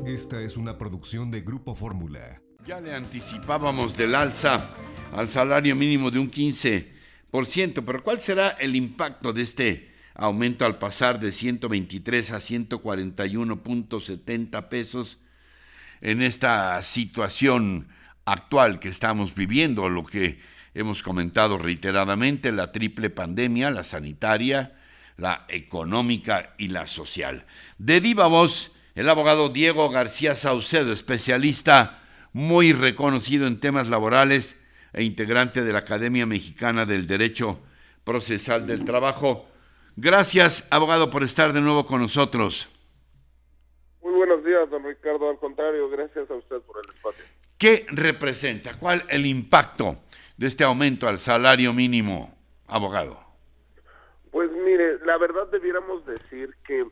Esta es una producción de Grupo Fórmula. Ya le anticipábamos del alza al salario mínimo de un 15%, pero ¿cuál será el impacto de este aumento al pasar de 123 a 141.70 pesos en esta situación actual que estamos viviendo, lo que hemos comentado reiteradamente, la triple pandemia, la sanitaria, la económica y la social? De viva voz, el abogado Diego García Saucedo, especialista muy reconocido en temas laborales e integrante de la Academia Mexicana del Derecho Procesal del Trabajo. Gracias, abogado, por estar de nuevo con nosotros. Muy buenos días, don Ricardo. Al contrario, gracias a usted por el espacio. ¿Qué representa? ¿Cuál el impacto de este aumento al salario mínimo, abogado? Pues mire, la verdad debiéramos decir que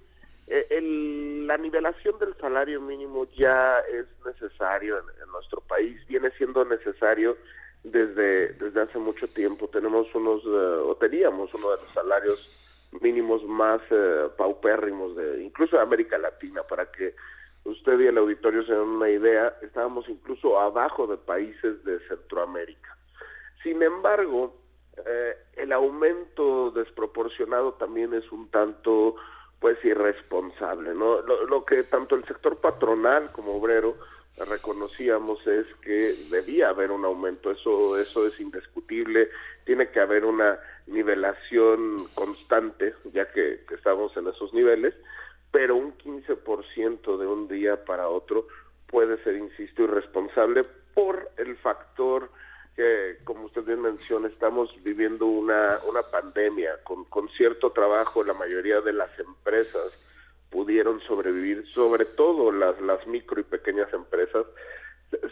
la nivelación del salario mínimo ya es necesario en nuestro país, viene siendo necesario desde hace mucho tiempo. Teníamos uno de los salarios mínimos más paupérrimos incluso de América Latina. Para que usted y el auditorio se den una idea, estábamos incluso abajo de países de Centroamérica. Sin embargo, el aumento desproporcionado también es un tanto irresponsable, ¿no? Lo que tanto el sector patronal como obrero reconocíamos es que debía haber un aumento, eso es indiscutible. Tiene que haber una nivelación constante, ya que estamos en esos niveles, pero un 15% de un día para otro puede ser, insisto, irresponsable por el factor que, como usted bien menciona, estamos viviendo una pandemia. Con cierto trabajo la mayoría de las empresas pudieron sobrevivir, sobre todo las micro y pequeñas empresas.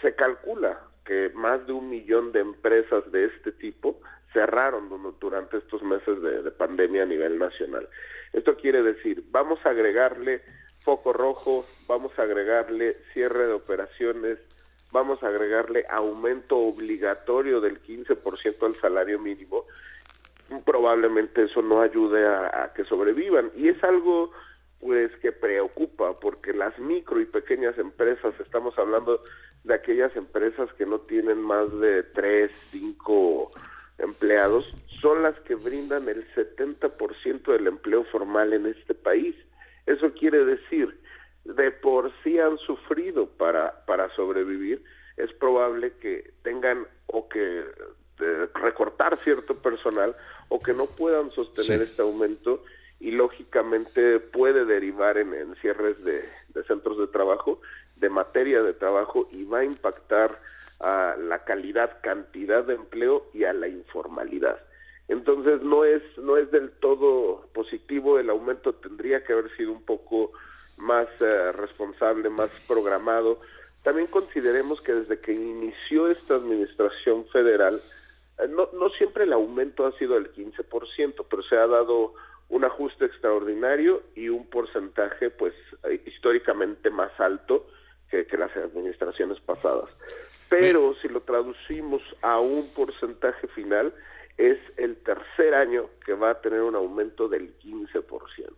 Se calcula que más de 1 millón de empresas de este tipo cerraron durante estos meses de pandemia a nivel nacional. Esto quiere decir, vamos a agregarle foco rojo, vamos a agregarle cierre de operaciones, vamos a agregarle aumento obligatorio del 15% al salario mínimo. Probablemente eso no ayude a que sobrevivan, y es algo que preocupa, porque las micro y pequeñas empresas, estamos hablando de aquellas empresas que no tienen más de 3, 5 empleados, son las que brindan el 70% del empleo formal en este país. Eso quiere decir, de por sí han sufrido para sobrevivir. Es probable que tengan o que recortar cierto personal, o que no puedan sostener este aumento, y lógicamente puede derivar en cierres de centros de trabajo, de materia de trabajo, y va a impactar a la calidad, cantidad de empleo y a la informalidad. Entonces no es del todo positivo. El aumento tendría que haber sido un poco más responsable, más programado. También consideremos que desde que inició esta administración federal, no siempre el aumento ha sido del 15%, pero se ha dado un ajuste extraordinario y un porcentaje históricamente más alto que las administraciones pasadas. Pero si lo traducimos a un porcentaje final, es el tercer año que va a tener un aumento del 15%.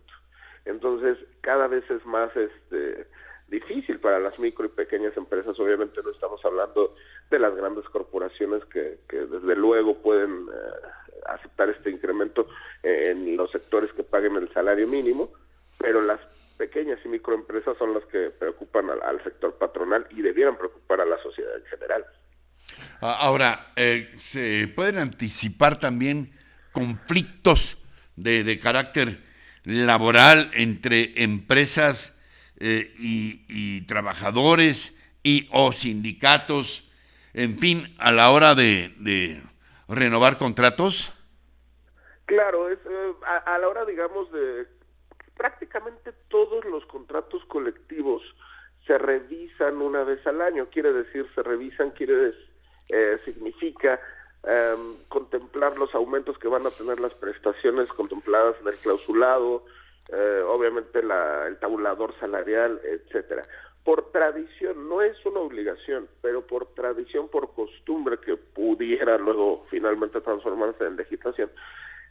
Entonces, cada vez es más difícil para las micro y pequeñas empresas. Obviamente no estamos hablando de las grandes corporaciones que desde luego pueden aceptar este incremento en los sectores que paguen el salario mínimo, pero las pequeñas y microempresas son las que preocupan al sector patronal y debieran preocupar a la sociedad en general. Ahora, ¿se pueden anticipar también conflictos de carácter laboral entre empresas y trabajadores o sindicatos, en fin, a la hora de renovar contratos? Claro, a la hora, digamos, de prácticamente todos los contratos colectivos se revisan una vez al año. Quiere decir, significa contemplar los aumentos que van a tener las prestaciones contempladas en el clausulado, obviamente el tabulador salarial, etcétera. Por tradición, no es una obligación, pero por tradición, por costumbre que pudiera luego finalmente transformarse en legislación,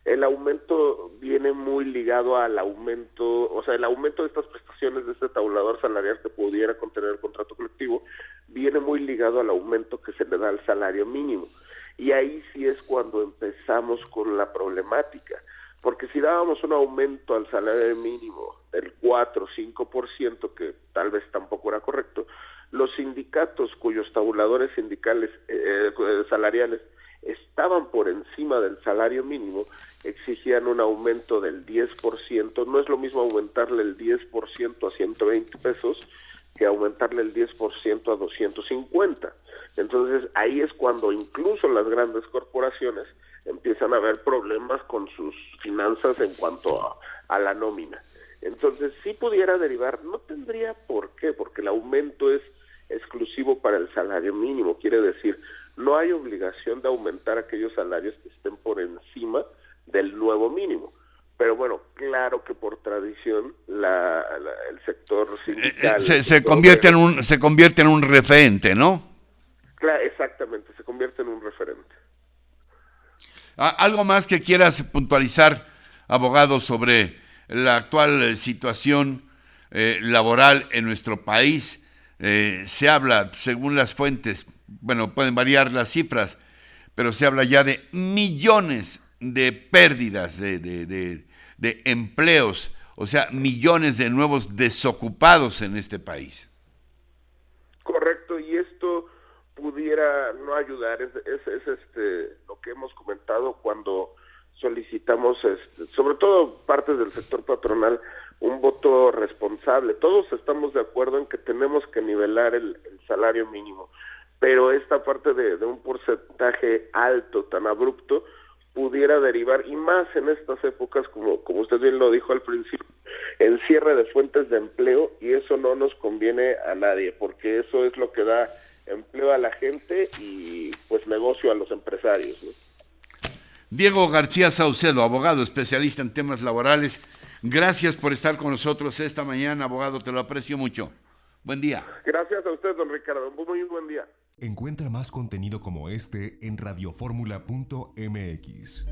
el aumento viene muy ligado al aumento, o sea, el aumento de estas prestaciones de este tabulador salarial que pudiera contener el contrato colectivo, viene muy ligado al aumento que se le da al salario mínimo. Y ahí sí es cuando empezamos con la problemática, porque si dábamos un aumento al salario mínimo del 4 o 5%, que tal vez tampoco era correcto, los sindicatos cuyos tabuladores sindicales salariales estaban por encima del salario mínimo, exigían un aumento del 10%. No es lo mismo aumentarle el 10% a 120 pesos que aumentarle el 10% a 250. Entonces ahí es cuando incluso las grandes corporaciones empiezan a ver problemas con sus finanzas en cuanto a la nómina. Entonces, si pudiera derivar, no tendría por qué, porque el aumento es exclusivo para el salario mínimo, quiere decir, no hay obligación de aumentar aquellos salarios que estén por encima del nuevo mínimo. Pero bueno, claro que por tradición el sector sindical se convierte en un referente, ¿no? Claro, exactamente, se convierte en un referente. ¿Algo más que quieras puntualizar, abogado, sobre la actual situación laboral en nuestro país? Se habla, según las fuentes, bueno, pueden variar las cifras, pero se habla ya de millones de pérdidas de empleos, o sea, millones de nuevos desocupados en este país. Correcto, y esto pudiera no ayudar, es lo que hemos comentado cuando solicitamos, sobre todo partes del sector patronal, un voto responsable. Todos estamos de acuerdo en que tenemos que nivelar el salario mínimo, pero esta parte de un porcentaje alto, tan abrupto, pudiera derivar, y más en estas épocas, como usted bien lo dijo al principio, en cierre de fuentes de empleo, y eso no nos conviene a nadie, porque eso es lo que da empleo a la gente y pues negocio a los empresarios, ¿no? Diego García Saucedo, abogado especialista en temas laborales, gracias por estar con nosotros esta mañana, abogado, te lo aprecio mucho. Buen día. Gracias a usted, don Ricardo, muy buen día. Encuentra más contenido como este en radioformula.mx.